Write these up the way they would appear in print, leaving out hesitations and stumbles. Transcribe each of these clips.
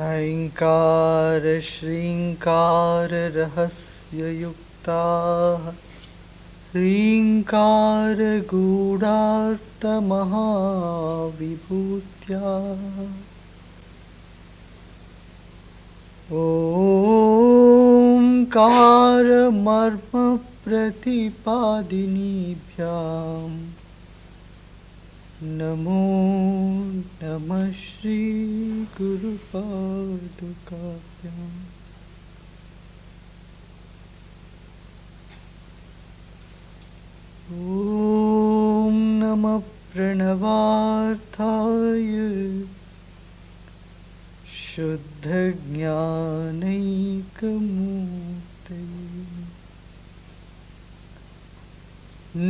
ऐङ्कार श्रीङ्कार रहस्ययुक्ताः ह्रीङ्कार गूढार्थमहाविभूत्याः ओङ्कार मर्मप्रतिपादिनीभ्याम् नमो नमः श्री गुरुपादुकाभ्याम् ॐ नमः प्रणवार्थाय शुद्धज्ञानैकमूर्तये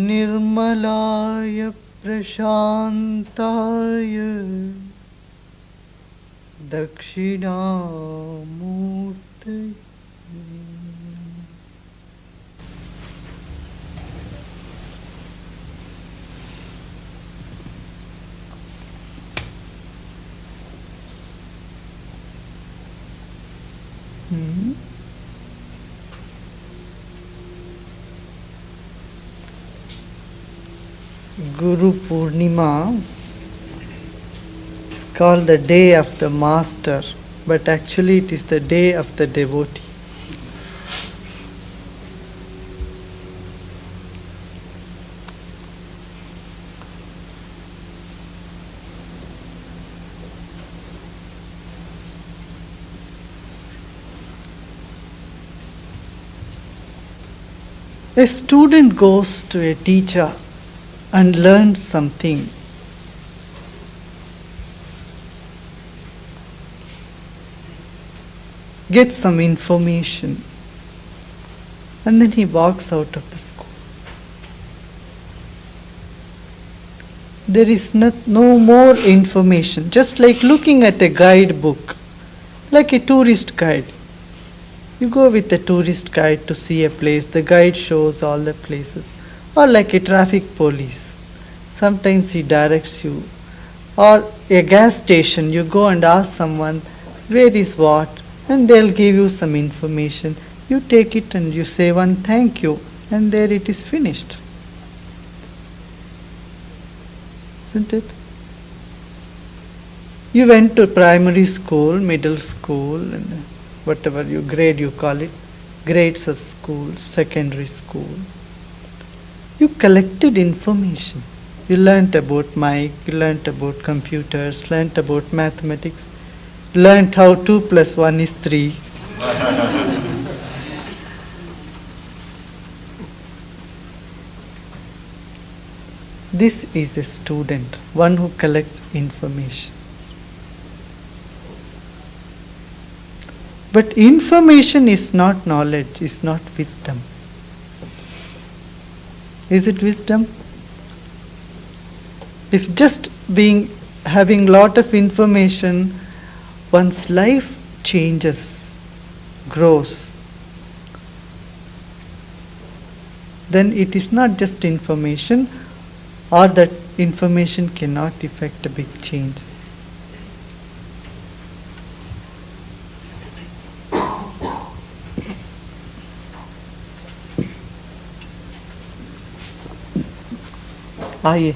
निर्मलाय प्रशान्ताय दक्षिणामूर्तये Guru Poornima is called the day of the master, but actually it is the day of the devotee. A student goes to a teacher and learns something. Gets some information, and then he walks out of the school. There is no more information, just like looking at a guidebook, like a tourist guide. You go with a tourist guide to see a place, the guide shows all the places, or like a traffic police. Sometimes he directs you. Or a gas station, you go and ask someone, where is what? And they'll give you some information. You take it and you say one thank you, and there it is finished. Isn't it? You went to primary school, middle school, and whatever you grade you call it, grades of school, secondary school. You collected information. You learnt about mic, you learnt about computers, learnt about mathematics, learnt how 2 plus 1 is 3. This is a student, one who collects information. But information is not knowledge, is not wisdom. Is it wisdom? If just having lot of information, one's life changes, grows, then it is not just information, or that information cannot effect a big change. आइए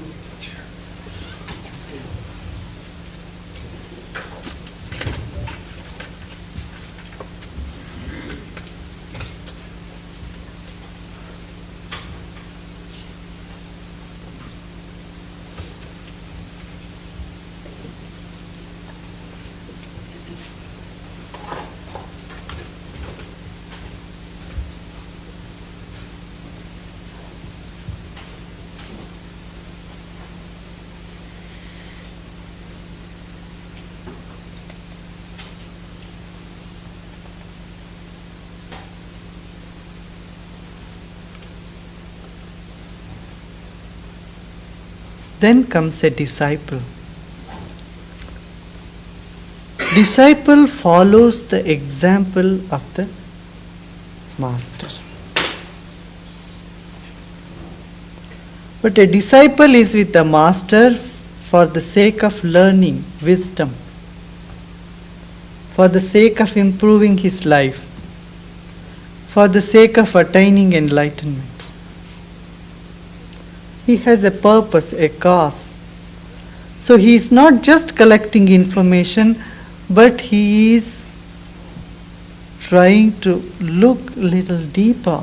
Then comes a disciple. Disciple follows the example of the master. But a disciple is with the master for the sake of learning wisdom, for the sake of improving his life, for the sake of attaining enlightenment. He has a purpose, a cause. So he is not just collecting information, but he is trying to look a little deeper.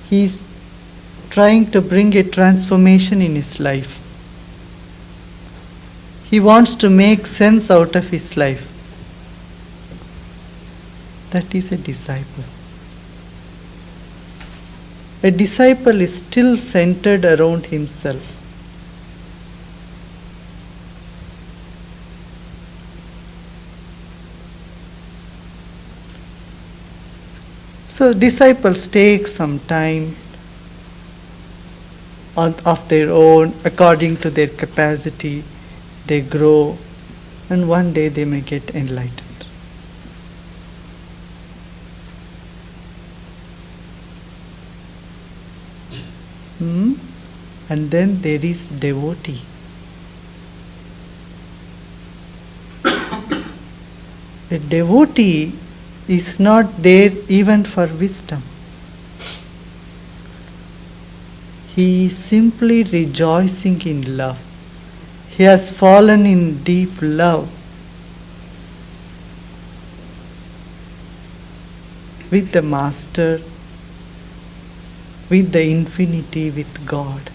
He is trying to bring a transformation in his life. He wants to make sense out of his life. That is a disciple. A disciple is still centered around himself. So disciples take some time of their own, according to their capacity. They grow, and one day they may get enlightened. And then there is devotee. A devotee is not there even for wisdom. He is simply rejoicing in love. He has fallen in deep love with the Master, with the infinity, with God.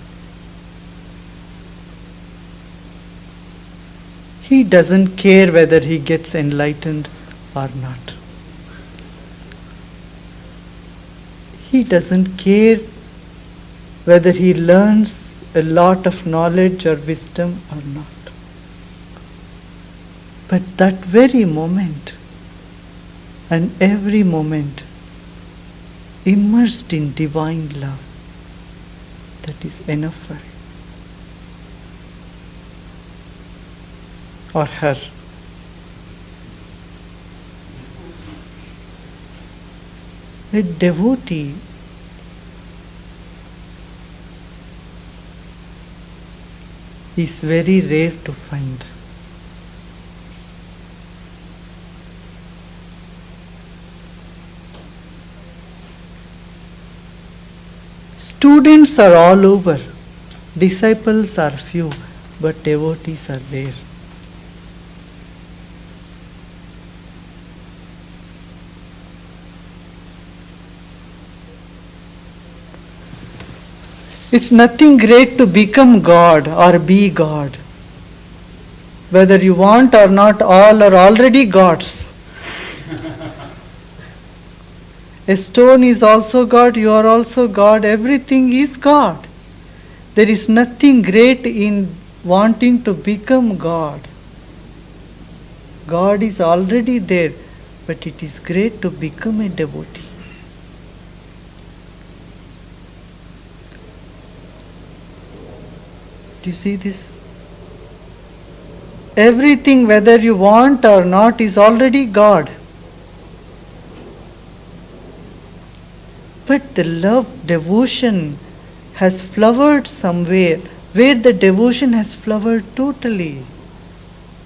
He doesn't care whether he gets enlightened or not. He doesn't care whether he learns a lot of knowledge or wisdom or not. But that very moment and every moment immersed in divine love, that is enough for him or her. A devotee is very rare to find. Students are all over, disciples are few, but devotees are rare. It's nothing great to become God or be God. Whether you want or not, all are already gods. A stone is also God, you are also God, everything is God. There is nothing great in wanting to become God. God is already there, but it is great to become a devotee. Do you see this? Everything, whether you want or not, is already God. But the love, devotion has flowered somewhere, where the devotion has flowered totally.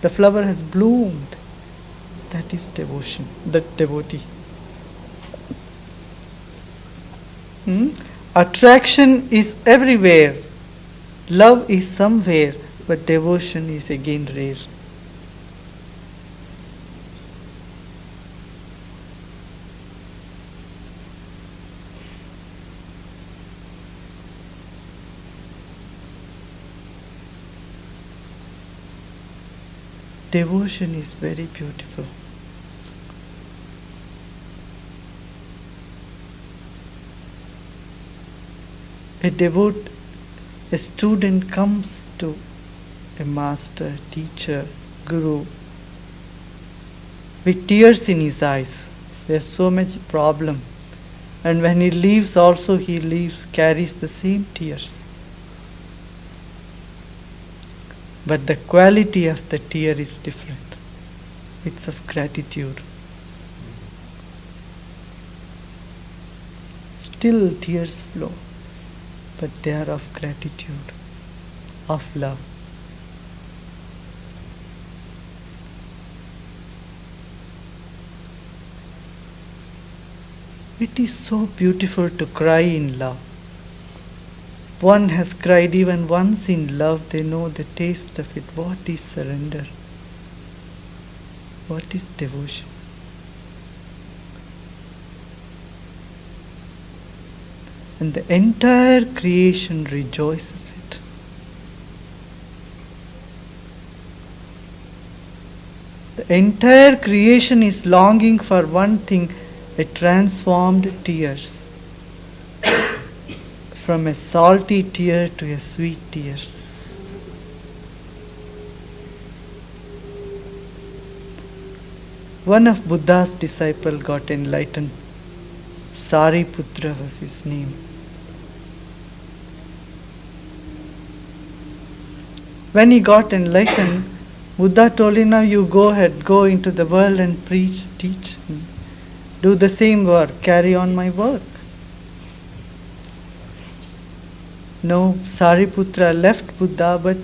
The flower has bloomed. That is devotion, the devotee. Attraction is everywhere. Love is somewhere, but devotion is again rare. Devotion is very beautiful. A student comes to a master, teacher, guru with tears in his eyes. There's so much problem. And when he leaves also, he leaves, carries the same tears. But the quality of the tear is different. It's of gratitude. Still tears flow, but they are of gratitude, of love. It is so beautiful to cry in love. One has cried even once in love, they know the taste of it. What is surrender? What is devotion? And the entire creation rejoices it. The entire creation is longing for one thing, a transformed tears. From a salty tear to a sweet tears. One of Buddha's disciples got enlightened. Sariputra was his name. When he got enlightened, Buddha told him, now you go ahead, go into the world and preach, teach, do the same work, carry on my work. No, Sariputra left Buddha, but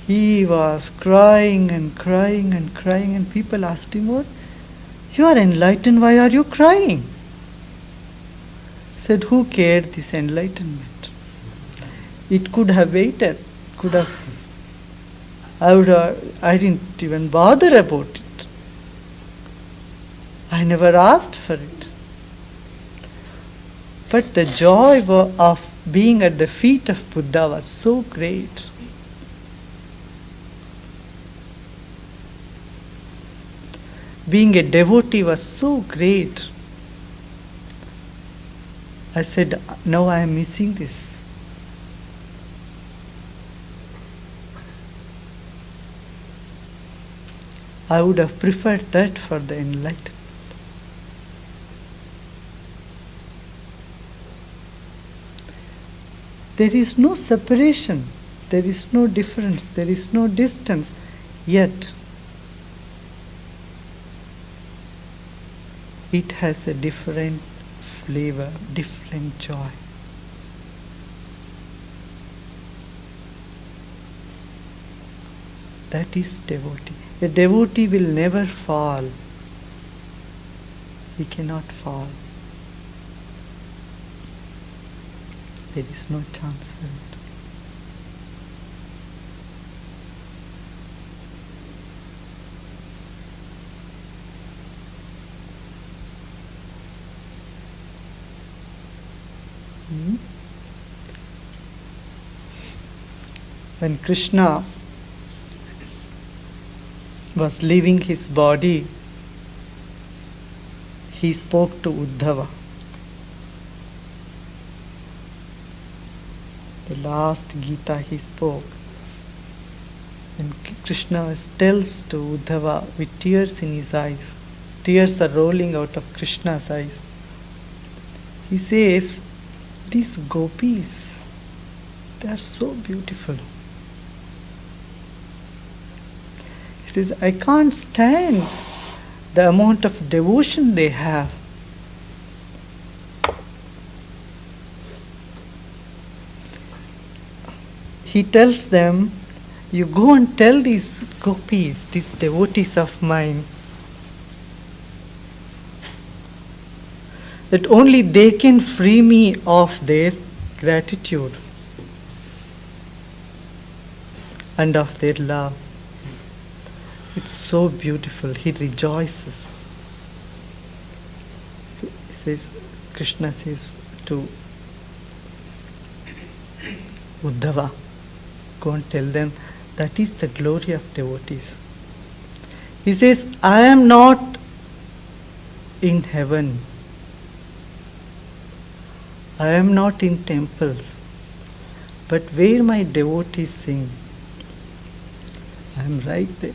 he was crying and crying and crying, and people asked him, what? You are enlightened, why are you crying? He said, who cared this enlightenment? It could have waited, I didn't even bother about it. I never asked for it. But the joy of being at the feet of Buddha was so great. Being a devotee was so great. I said, no, I am missing this. I would have preferred that for the enlightenment. There is no separation, there is no difference, there is no distance, yet it has a different flavor, different joy. That is devotee. A devotee will never fall. He cannot fall. There is no chance for it. When Krishna was leaving his body, he spoke to Uddhava. The last Gita he spoke. And Krishna tells to Uddhava with tears in his eyes. Tears are rolling out of Krishna's eyes. He says, these gopis, they are so beautiful. He says, I can't stand the amount of devotion they have. He tells them, you go and tell these gopis, these devotees of mine, that only they can free me of their gratitude and of their love. It's so beautiful. He rejoices. He says, Krishna says to Uddhava, go and tell them that is the glory of devotees. He says, I am not in heaven. I am not in temples. But where my devotees sing, I am right there.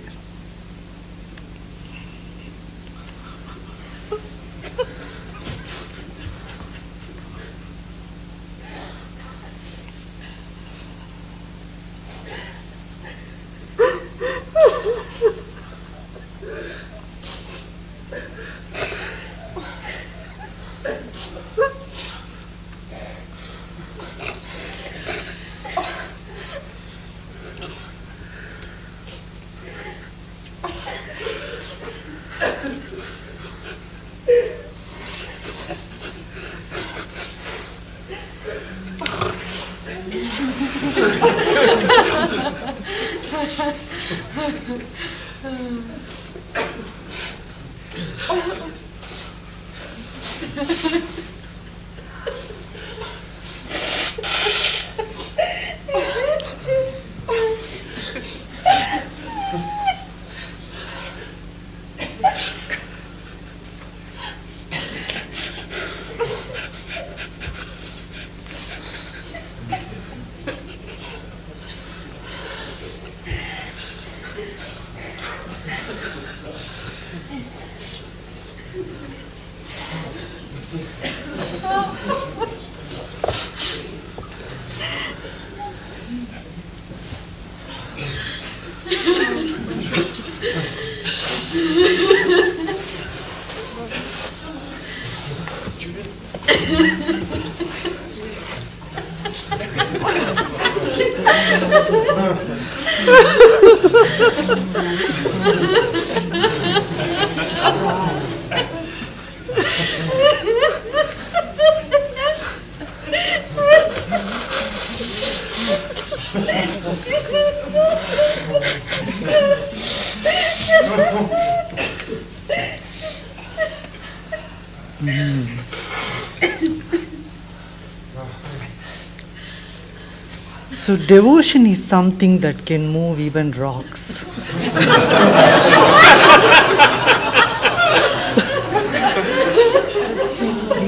So devotion is something that can move even rocks.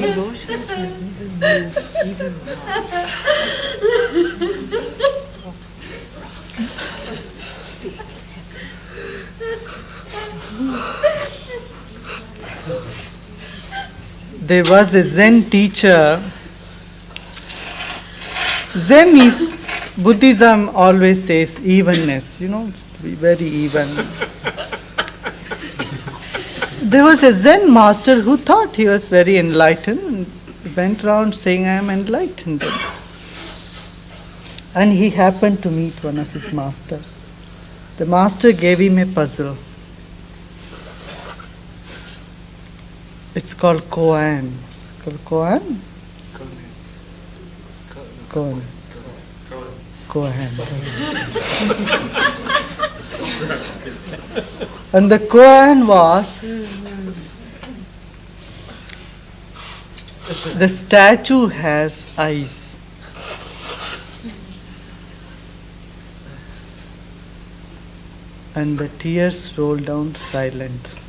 Devotion can even move even rocks. There was a Zen teacher. Zen is, Buddhism always says evenness, be very even. There was a Zen master who thought he was very enlightened and went around saying, I am enlightened. And he happened to meet one of his masters. The master gave him a puzzle. It's called koan. Koan? Koan. Koan. And the koan was, the statue has eyes. And the tears roll down silent.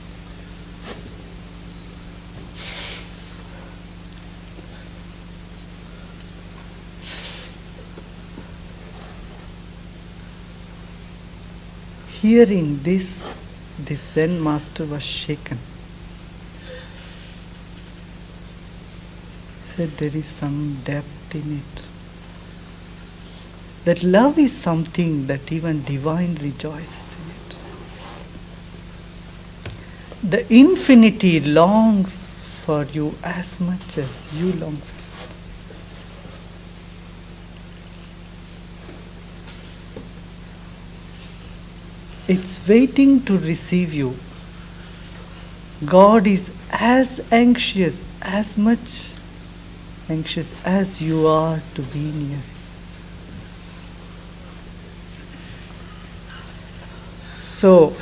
Hearing this, the Zen master was shaken. He said, there is some depth in it. That love is something that even divine rejoices in it. The infinity longs for you as much as you long for it. It's waiting to receive you. God is as much anxious as you are to be near. So,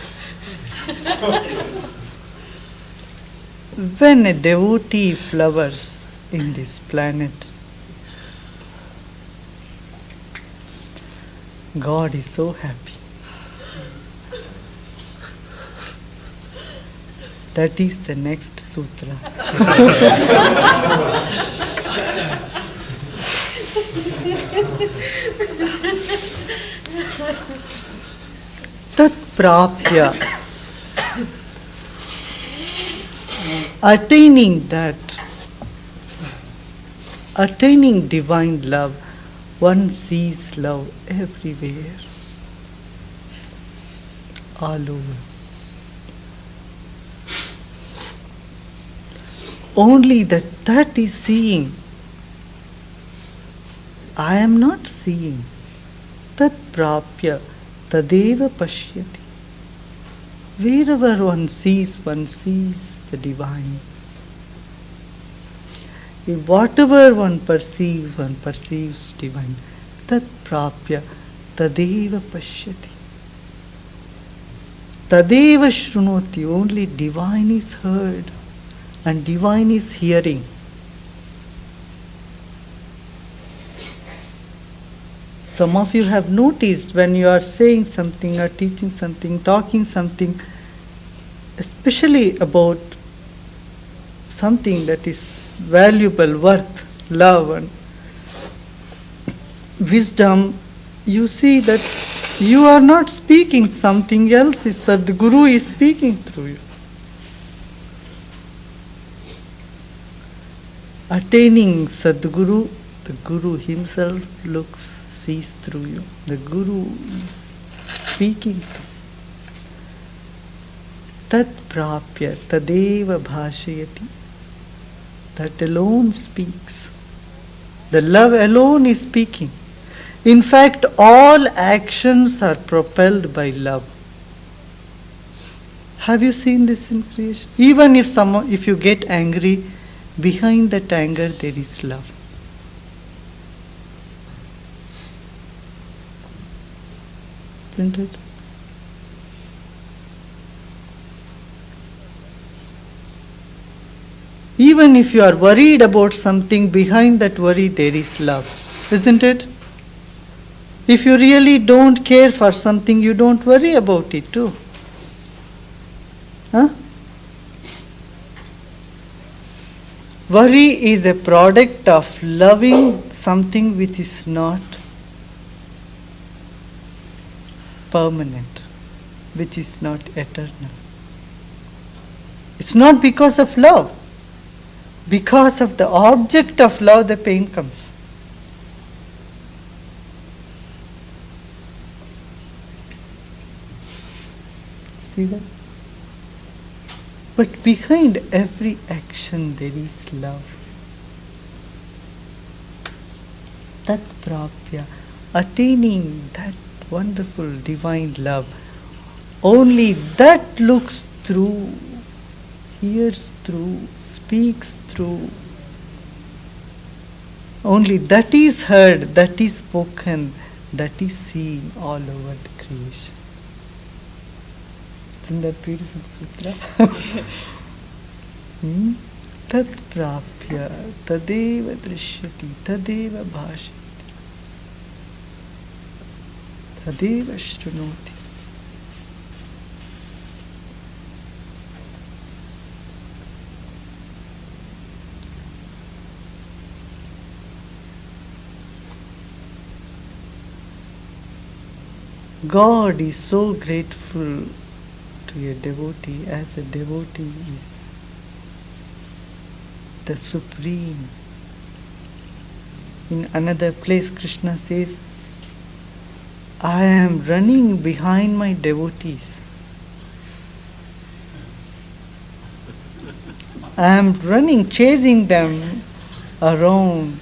when a devotee flowers in this planet, God is so happy. That is the next sutra. Tat prapya. Attaining divine love, one sees love everywhere, all over. Only that is seeing. I am not seeing. Tat prapya tadeva pashyati. Wherever one sees the divine. If whatever one perceives divine. Tat prapya tadeva pashyati. Tadeva Shrunoti, only divine is heard and divine is hearing. Some of you have noticed when you are saying something or teaching something, talking something, especially about something that is valuable, worth, love and wisdom, you see that you are not speaking something else, Sadguru is speaking through you. Attaining Sadguru, the Guru himself sees through you. The Guru is speaking. Tat prapya tadeva bhashayati. That alone speaks. The love alone is speaking. In fact, all actions are propelled by love. Have you seen this in creation? Even if you get angry, behind that anger there is love. Isn't it? Even if you are worried about something, behind that worry there is love. Isn't it? If you really don't care for something, you don't worry about it too. Huh? Worry is a product of loving something which is not permanent, which is not eternal. It's not because of love. Because of the object of love, the pain comes. See that? But behind every action there is love. Tat prapya, attaining that wonderful divine love. Only that looks through, hears through, speaks through. Only that is heard, that is spoken, that is seen all over the creation. Isn't that beautiful sutra? Tat prapya tadeva drishyati tadeva bhashyati tadeva shrunoti. God is so grateful to a devotee as a devotee is the supreme. In another place Krishna says, I am running behind my devotees. I am running, chasing them around.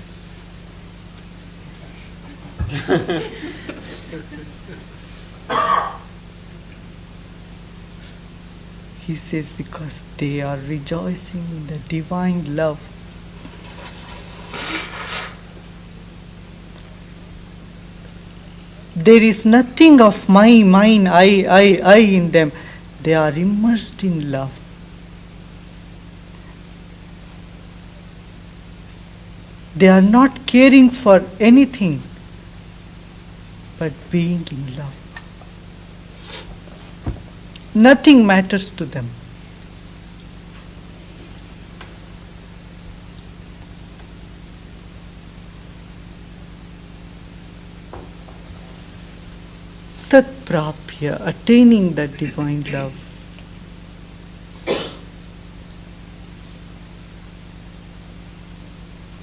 He says, because they are rejoicing in the divine love. There is nothing of my, mine, I in them. They are immersed in love. They are not caring for anything but being in love. Nothing matters to them. Tat prapya, attaining that divine love.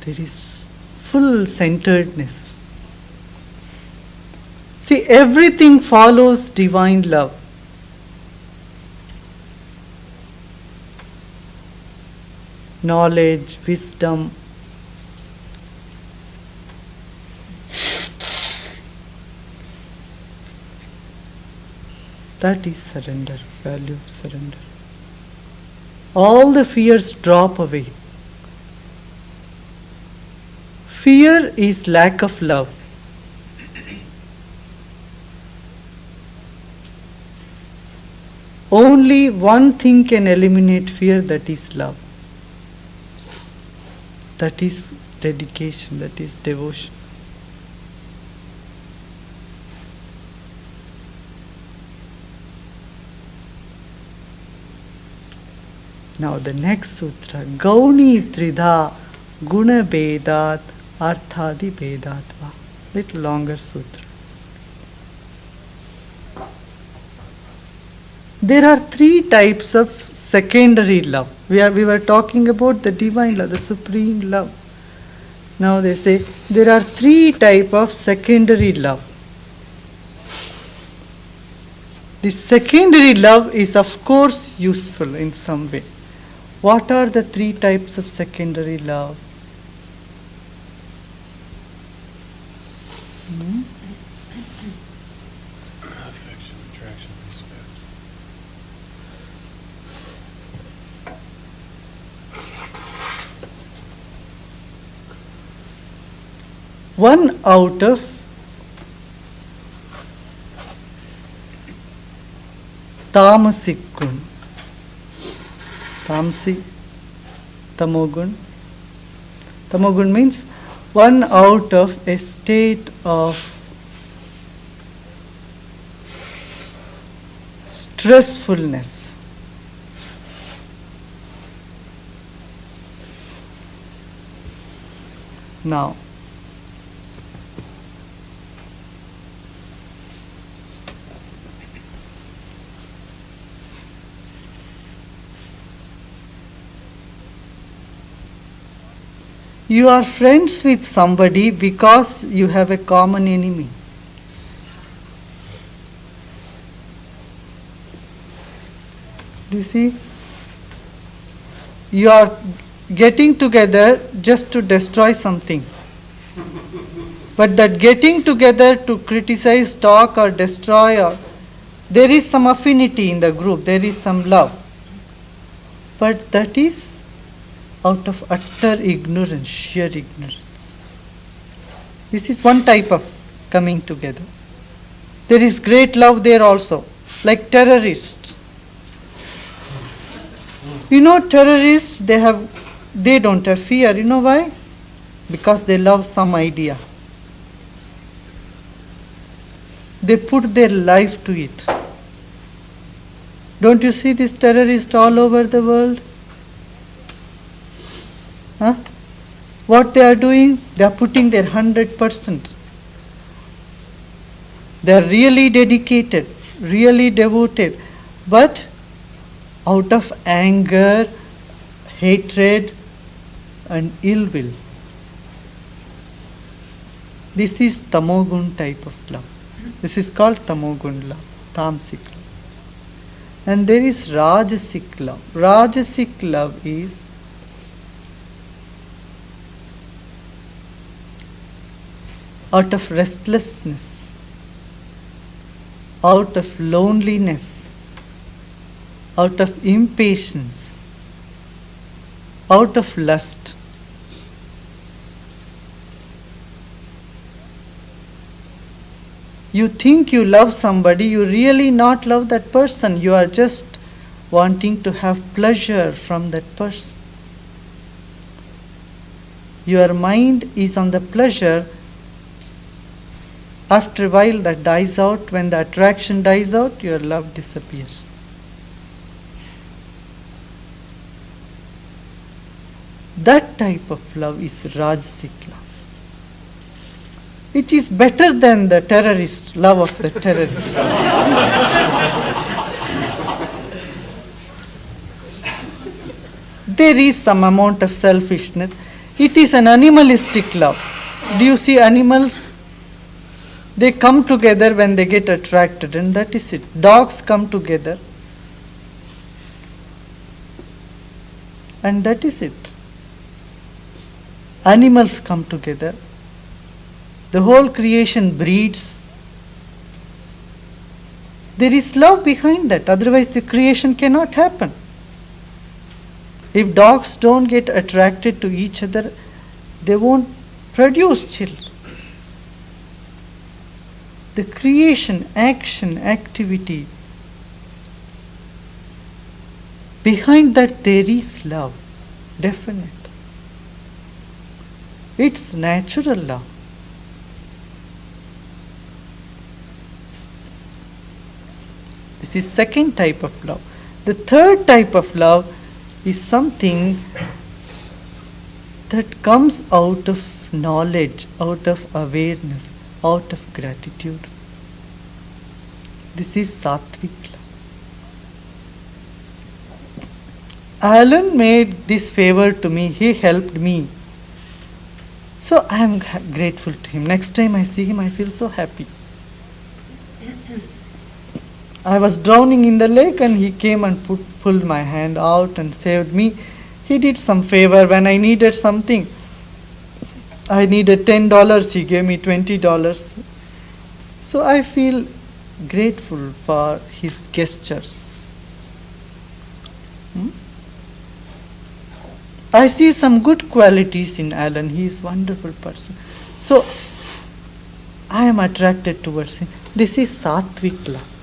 There is full centeredness. See, everything follows divine love. Knowledge, wisdom. That is surrender, value of surrender. All the fears drop away. Fear is lack of love. Only one thing can eliminate fear, that is love. That is dedication, that is devotion. Now the next sutra, Gauni Tridha Guna Bedat Arthadi Bedatva. Little longer sutra. There are three types of secondary love. We were talking about the divine love, the supreme love. Now they say there are three types of secondary love. The secondary love is of course useful in some way. What are the three types of secondary love? Affection, attraction, respect. One out of tamasic gun. Tamasi, tamogun. Tamogun means one out of a state of stressfulness. Now, you are friends with somebody because you have a common enemy. Do you see? You are getting together just to destroy something. But that getting together to criticize, talk or destroy, or there is some affinity in the group, there is some love. But that is out of utter ignorance, sheer ignorance. This is one type of coming together. There is great love there also, like terrorists. You know, terrorists, they don't have fear. You know why? Because they love some idea. They put their life to it. Don't you see these terrorists all over the world? Huh? What they are doing? They are putting their 100%. They are really dedicated, really devoted, but out of anger, hatred and ill will. This is tamogun type of love. This is called tamogun love, tamasic love. And there is rajasic love. Rajasic love is out of restlessness, out of loneliness, out of impatience, out of lust. You think you love somebody, you really not love that person. You are just wanting to have pleasure from that person. Your mind is on the pleasure. After a while that dies out. When the attraction dies out, your love disappears. That type of love is rajasic love. It is better than the terrorist love of the terrorist. There is some amount of selfishness. It is an animalistic love. Do you see animals? They come together when they get attracted, and that is it. Dogs come together, and that is it. Animals come together. The whole creation breeds. There is love behind that, otherwise the creation cannot happen. If dogs don't get attracted to each other, they won't produce children. The creation, action, activity behind that there is love, definite. It's natural love. This is second type of love. The third type of love is something that comes out of knowledge, out of awareness, out of gratitude. This is sattvic love. Alan made this favor to me, he helped me. So I am grateful to him. Next time I see him, I feel so happy. I was drowning in the lake and he came and pulled my hand out and saved me. He did some favor when I needed something. I needed $10, he gave me $20. So I feel grateful for his gestures. I see some good qualities in Alan. He is a wonderful person. So I am attracted towards him. This is sattvic love.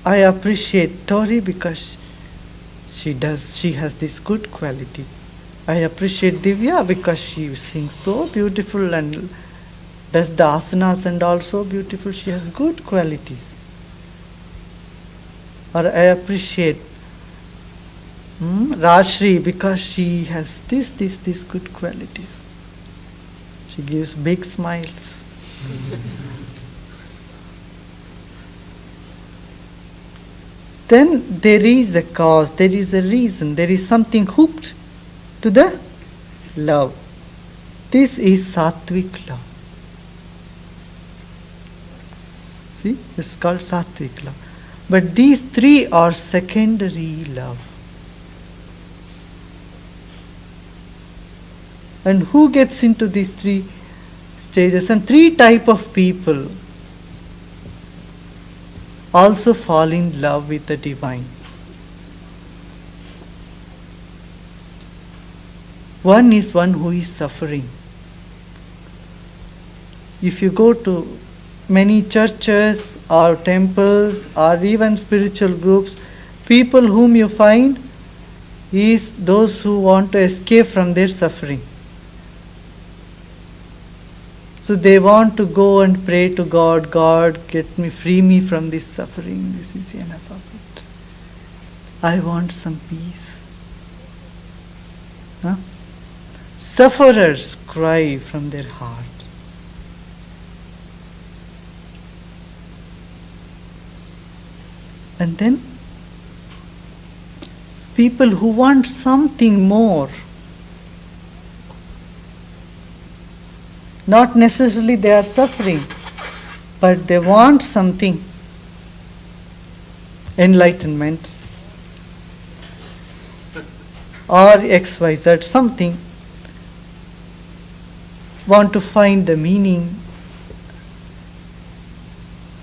I appreciate Tori because she has this good quality. I appreciate Divya because she sings so beautiful and does the asanas and also beautiful. She has good qualities. Or I appreciate Rashri because she has this good qualities. She gives big smiles. Then there is a cause, there is a reason, there is something hooked to the love. This is sattvic love. See, it's called sattvic love. But these three are secondary love. And who gets into these three stages? And three type of people also fall in love with the divine. One is one who is suffering. If you go to many churches or temples or even spiritual groups, people whom you find is those who want to escape from their suffering. So they want to go and pray to God, God, free me from this suffering. This is enough of it. I want some peace. Huh? Sufferers cry from their heart. And then people who want something more. Not necessarily they are suffering, but they want something. Enlightenment or XYZ, something. Want to find the meaning.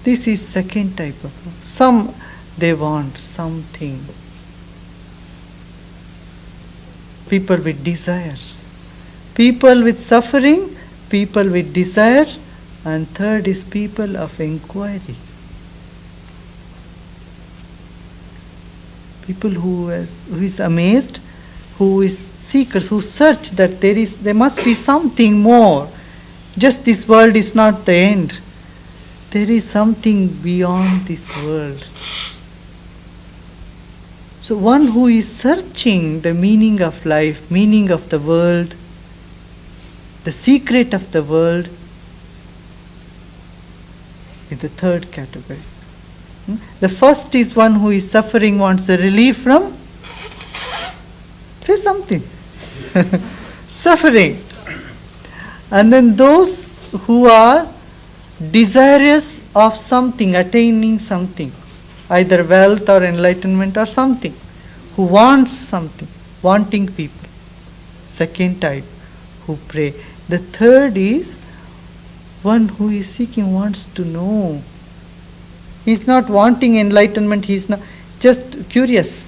This is second type of love. They want something. People with desires. People with suffering, people with desires, and third is people of inquiry. People who is amazed, who is seekers, who search that there must be something more. Just this world is not the end. There is something beyond this world. So one who is searching the meaning of life, meaning of the world, the secret of the world, is the third category. The first is one who is suffering, wants a relief from, say something, suffering. And then those who are desirous of something, attaining something, either wealth or enlightenment or something, who wants something, wanting people. Second type, who pray. The third is one who is seeking, wants to know. He is not wanting enlightenment, he is not just curious.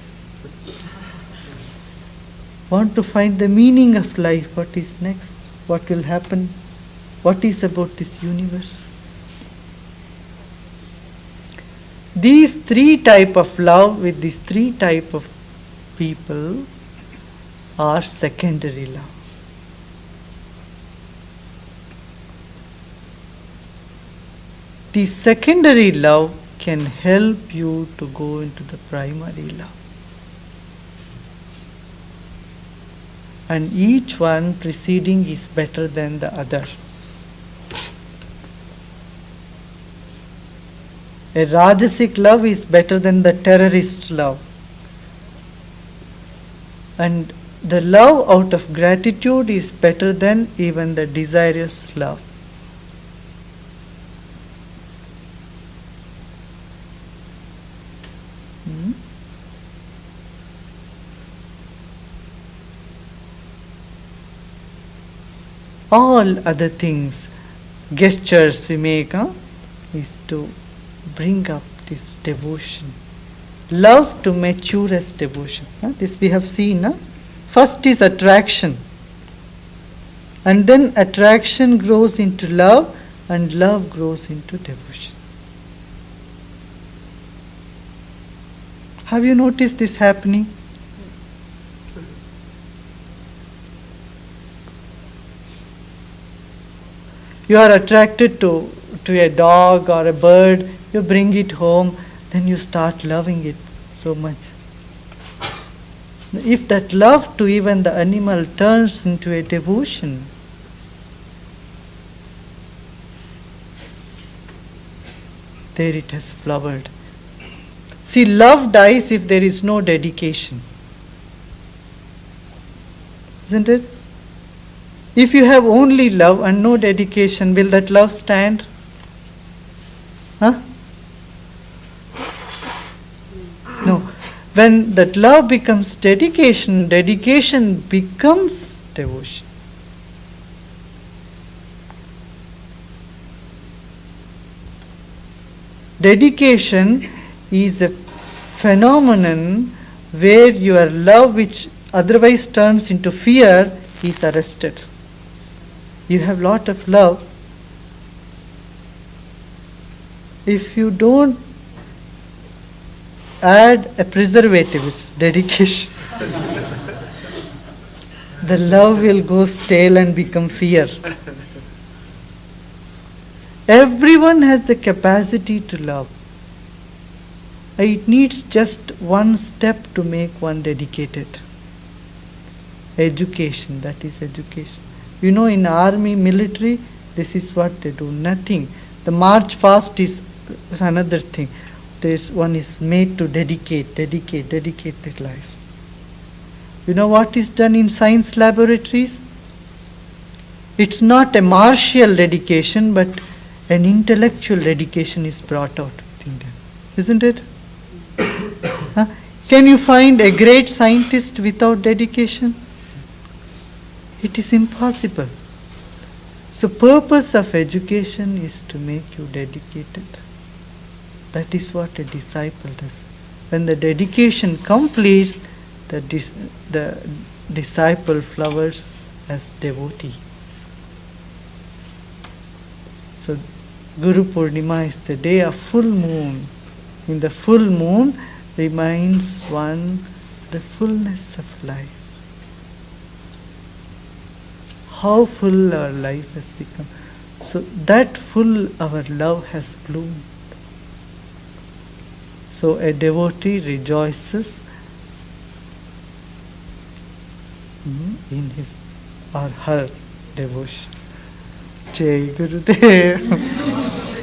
Want to find the meaning of life, what is next, what will happen, what is about this universe. These three type of love with these three type of people are secondary love. The secondary love can help you to go into the primary love. And each one preceding is better than the other. A Rajasic love is better than the terrorist love. And the love out of gratitude is better than even the desirous love. All other things, gestures we make, is to bring up this devotion. Love to mature as devotion. This we have seen. First is attraction. And then attraction grows into love, and love grows into devotion. Have you noticed this happening? You are attracted to a dog or a bird, you bring it home, then you start loving it so much. If that love to even the animal turns into a devotion, there it has flowered. See, love dies if there is no dedication. Isn't it? If you have only love and no dedication, will that love stand? Huh? No. When that love becomes dedication, dedication becomes devotion. Dedication is a phenomenon where your love, which otherwise turns into fear, is arrested. You have lot of love. If you don't add a preservative, it's dedication. The love will go stale and become fear. Everyone has the capacity to love. It needs just one step to make one dedicated. Education, that is education. You know, in army, military, this is what they do, nothing. The march fast is another thing. There's one is made to dedicate their life. You know what is done in science laboratories? It's not a martial dedication, but an intellectual dedication is brought out within them. Isn't it? Huh? Can you find a great scientist without dedication? It is impossible. So purpose of education is to make you dedicated. That is what a disciple does. When the dedication completes, the disciple flowers as devotee. So Guru Poornima is the day of full moon. In the full moon reminds one the fullness of life. How full our life has become. So that full our love has bloomed. So a devotee rejoices in his or her devotion. Jai Gurudev.